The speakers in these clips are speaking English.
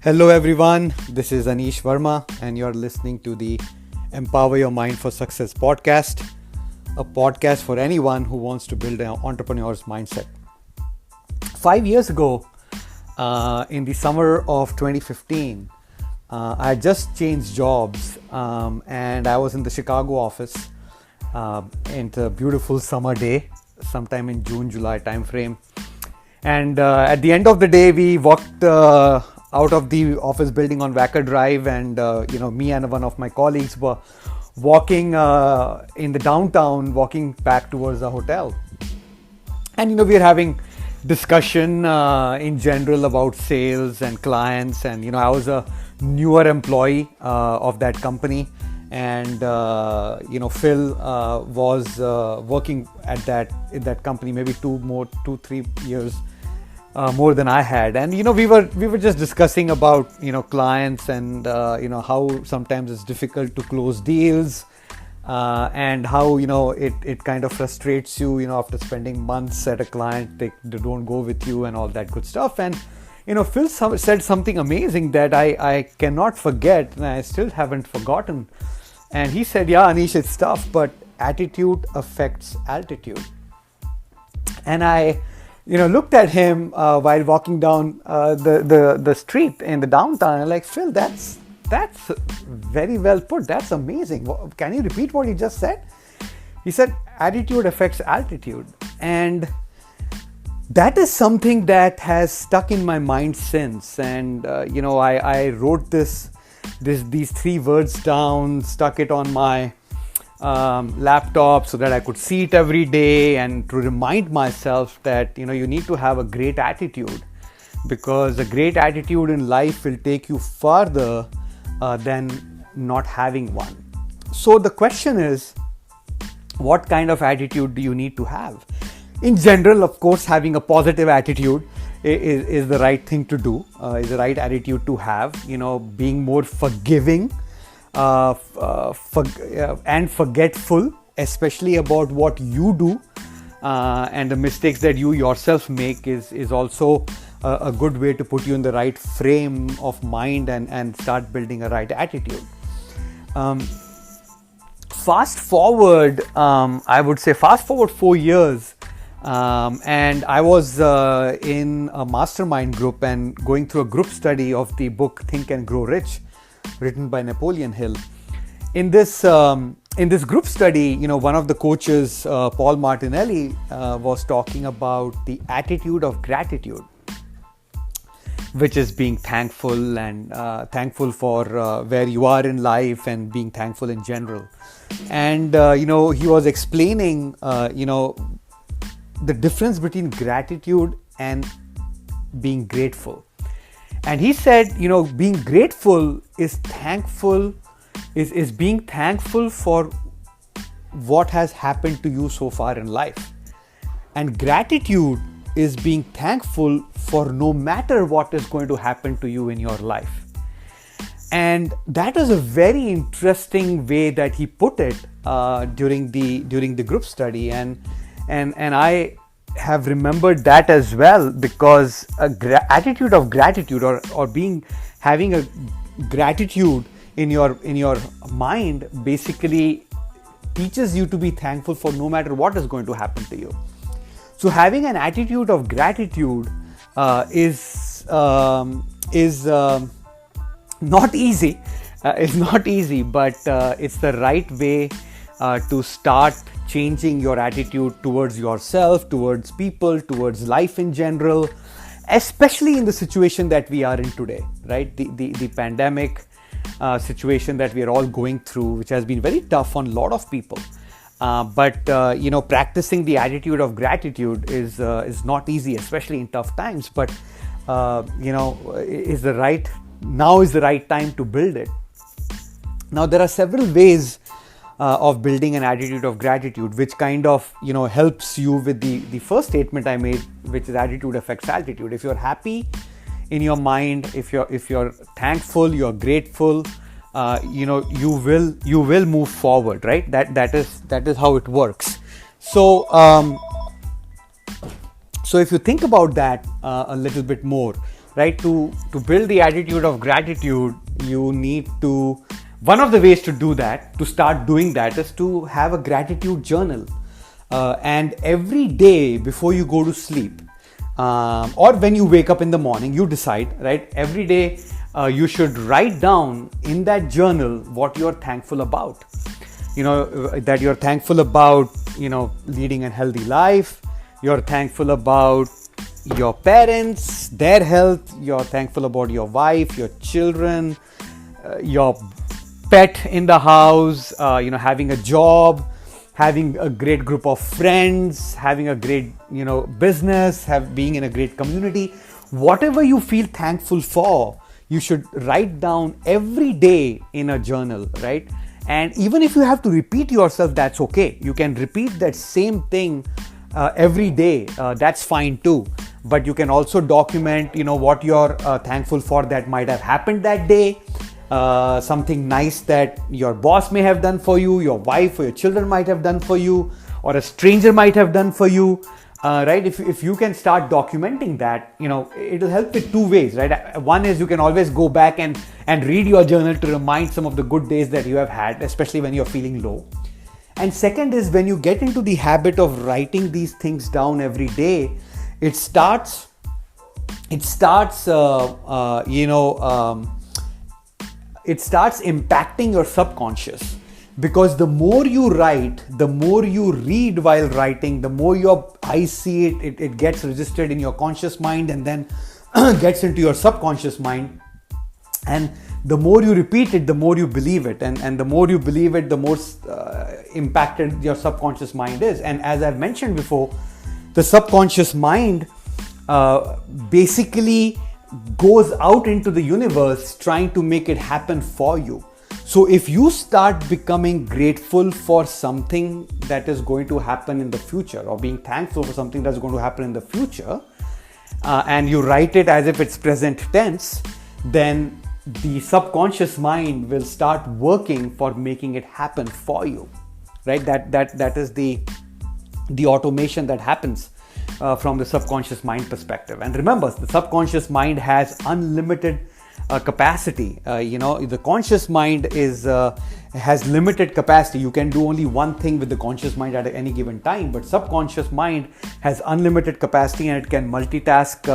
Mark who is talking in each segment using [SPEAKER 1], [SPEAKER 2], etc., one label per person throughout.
[SPEAKER 1] Hello everyone, this is Anish Verma and you're listening to the Empower Your Mind for Success podcast, a podcast for anyone who wants to build an entrepreneur's mindset. 5 years ago, in the summer of 2015, I had just changed jobs and I was in the Chicago office in the beautiful summer day, sometime in June, July timeframe. And at the end of the day, we walked out of the office building on Wacker Drive, and me and one of my colleagues were walking in the downtown, walking back towards the hotel. And we are having discussion in general about sales and clients, and I was a newer employee of that company, and Phil was working in that company maybe 3 years more than I had. And we were just discussing about clients and how sometimes it's difficult to close deals, and how it kind of frustrates you after spending months at a client, they don't go with you and all that good stuff. And Phil said something amazing that I cannot forget, and I still haven't forgotten. And he said, yeah, Anish, it's tough, but attitude affects altitude. And I looked at him while walking down the street in the downtown. I'm like, Phil, that's very well put. That's amazing. Can you repeat what you just said? He said, attitude affects altitude. And that is something that has stuck in my mind since. And, I wrote these 3 words down, stuck it on my laptop so that I could see it every day, and to remind myself that you need to have a great attitude, because a great attitude in life will take you further than not having one. So the question is, what kind of attitude do you need to have? In general, of course, having a positive attitude is the right thing to do, is the right attitude to have. Being more forgiving and forgetful, especially about what you do, and the mistakes that you yourself make is also a good way to put you in the right frame of mind and start building a right attitude. Fast forward 4 years, and I was in a mastermind group and going through a group study of the book Think and Grow Rich, written by Napoleon Hill. In this group study, one of the coaches, Paul Martinelli, was talking about the attitude of gratitude, which is being thankful and thankful for where you are in life and being thankful in general. And he was explaining the difference between gratitude and being grateful. And he said, being grateful is being thankful for what has happened to you so far in life. And gratitude is being thankful for no matter what is going to happen to you in your life. And that is a very interesting way that he put it during the group study. And I have remembered that as well, because attitude of gratitude or having a gratitude in your mind basically teaches you to be thankful for no matter what is going to happen to you. So having an attitude of gratitude is not easy. It's not easy, but it's the right way to start changing your attitude towards yourself, towards people, towards life in general, especially in the situation that we are in today, right? The pandemic situation that we are all going through, which has been very tough on a lot of people. But practicing the attitude of gratitude is not easy, especially in tough times. But is the right time to build it. Now there are several ways of building an attitude of gratitude, which kind of helps you with the first statement I made, which is attitude affects altitude. If you're happy in your mind, if you're thankful, you're grateful, you will move forward, right? That is how it works. So if you think about that a little bit more, right? To build the attitude of gratitude, you need to, one of the ways to do that, to start doing that, is to have a gratitude journal. And every day before you go to sleep, or when you wake up in the morning, you decide, right? Every day you should write down in that journal what you're thankful about. That you're thankful about, leading a healthy life. You're thankful about your parents, their health. You're thankful about your wife, your children, your pet in the house, having a job, having a great group of friends, having a great, business, being in a great community. Whatever you feel thankful for, you should write down every day in a journal, right? And even if you have to repeat yourself, that's okay. You can repeat that same thing every day. That's fine too. But you can also document, what you're thankful for that might have happened that day. Something nice that your boss may have done for you, your wife or your children might have done for you, or a stranger might have done for you. Right? If you can start documenting that, it'll help with two ways, right? One is you can always go back and read your journal to remind some of the good days that you have had, especially when you're feeling low. And second is, when you get into the habit of writing these things down every day, it starts impacting your subconscious. Because the more you write, the more you read while writing, the more your eyes see it gets registered in your conscious mind and then gets into your subconscious mind. And the more you repeat it, the more you believe it. And the more you believe it, the more impacted your subconscious mind is. And as I've mentioned before, the subconscious mind basically goes out into the universe trying to make it happen for you. So if you start becoming grateful for something that is going to happen in the future, or being thankful for something that's going to happen in the future, and you write it as if it's present tense, then the subconscious mind will start working for making it happen for you, right? That is the automation that happens from the subconscious mind perspective. And remember, the subconscious mind has unlimited capacity. The conscious mind has limited capacity. You can do only one thing with the conscious mind at any given time, but subconscious mind has unlimited capacity, and it can multitask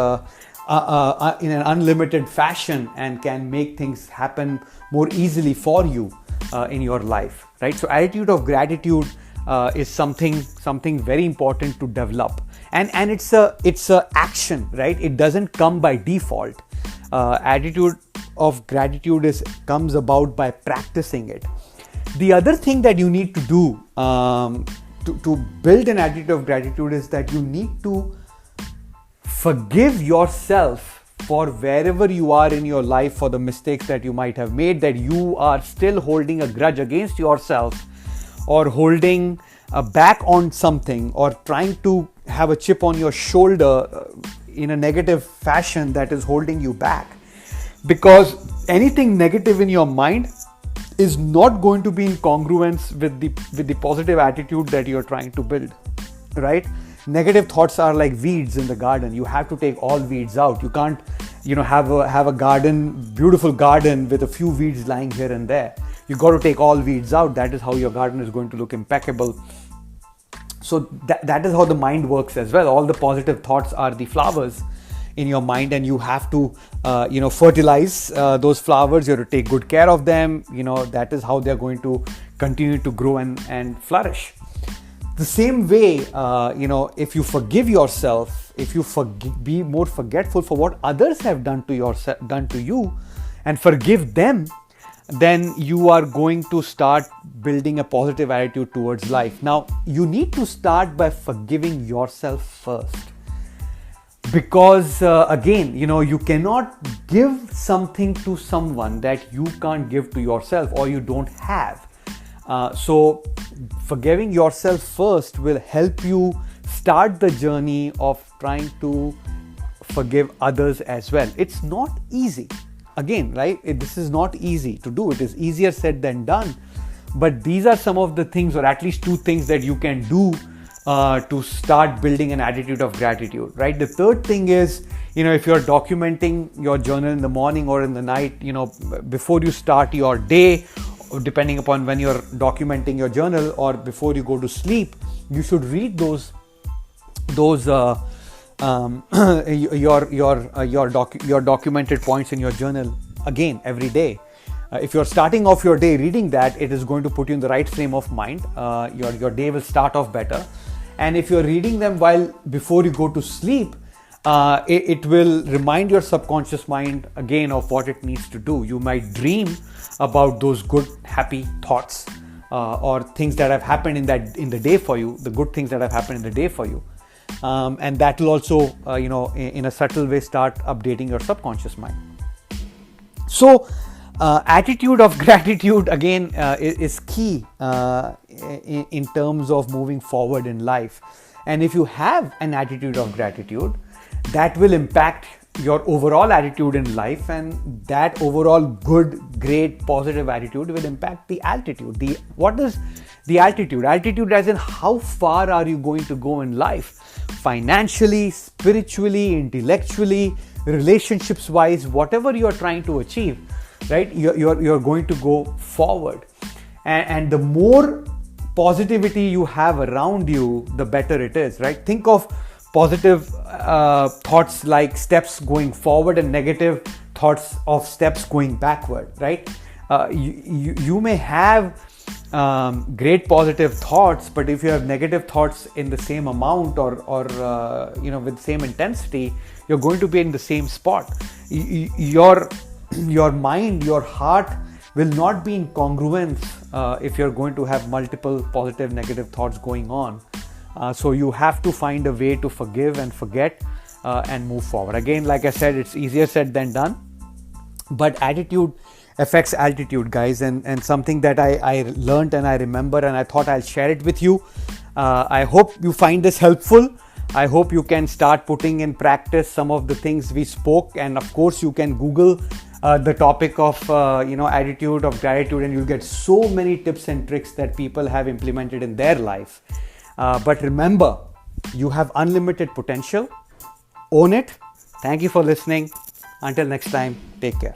[SPEAKER 1] in an unlimited fashion and can make things happen more easily for you in your life, right? So attitude of gratitude is something very important to develop, and it's a action, right? It doesn't come by default. Attitude of gratitude comes about by practicing it. The other thing that you need to do to build an attitude of gratitude is that you need to forgive yourself for wherever you are in your life, for the mistakes that you might have made, that you are still holding a grudge against yourself, or holding back on something, or trying to have a chip on your shoulder in a negative fashion that is holding you back. Because anything negative in your mind is not going to be in congruence with the positive attitude that you're trying to build, right? Negative thoughts are like weeds in the garden. You have to take all weeds out. You can't, have a garden, beautiful garden with a few weeds lying here and there. You got to take all weeds out. That is how your garden is going to look impeccable. So that is how the mind works as well. All the positive thoughts are the flowers in your mind, and you have to fertilize those flowers. You have to take good care of them. That is how they're going to continue to grow and flourish. The same way, if you forgive yourself, if you be more forgetful for what others have done to you, and forgive them, then you are going to start building a positive attitude towards life. Now, you need to start by forgiving yourself first. Because again, you cannot give something to someone that you can't give to yourself, or you don't have. So forgiving yourself first will help you start the journey of trying to forgive others as well. It's not easy. Again, right? This is not easy to do. It is easier said than done. But these are some of the things, or at least two things, that you can do to start building an attitude of gratitude, right? The third thing is, if you're documenting your journal in the morning or in the night, before you start your day, depending upon when you're documenting your journal, or before you go to sleep, you should read those your documented points in your journal again every day. If you're starting off your day reading that, it is going to put you in the right frame of mind. Your day will start off better. And if you're reading them before you go to sleep, it will remind your subconscious mind again of what it needs to do. You might dream about those good, happy thoughts, or things that have happened in the day for you, the good things that have happened in the day for you. And that will also, in a subtle way, start updating your subconscious mind. So, attitude of gratitude again is key in terms of moving forward in life. And if you have an attitude of gratitude, that will impact your overall attitude in life, and that overall good, great, positive attitude will impact the altitude. What is the altitude? Altitude as in how far are you going to go in life? Financially, spiritually, intellectually, relationships wise, whatever you are trying to achieve, right? You're going to go forward. And the more positivity you have around you, the better it is, right? Think of positive thoughts like steps going forward, and negative thoughts of steps going backward, right? You may have great positive thoughts, but if you have negative thoughts in the same amount or with the same intensity, you're going to be in the same spot. Your mind, your heart will not be in congruence if you're going to have multiple positive, negative thoughts going on. So you have to find a way to forgive and forget and move forward. Again, like I said, it's easier said than done, but attitude affects altitude, guys, and something that I learned and I remember, and I thought I'll share it with you. I hope you find this helpful. I hope you can start putting in practice some of the things we spoke, and of course you can Google the topic of attitude of gratitude, and you'll get so many tips and tricks that people have implemented in their life. But remember, you have unlimited potential. Own it. Thank you for listening. Until next time, take care.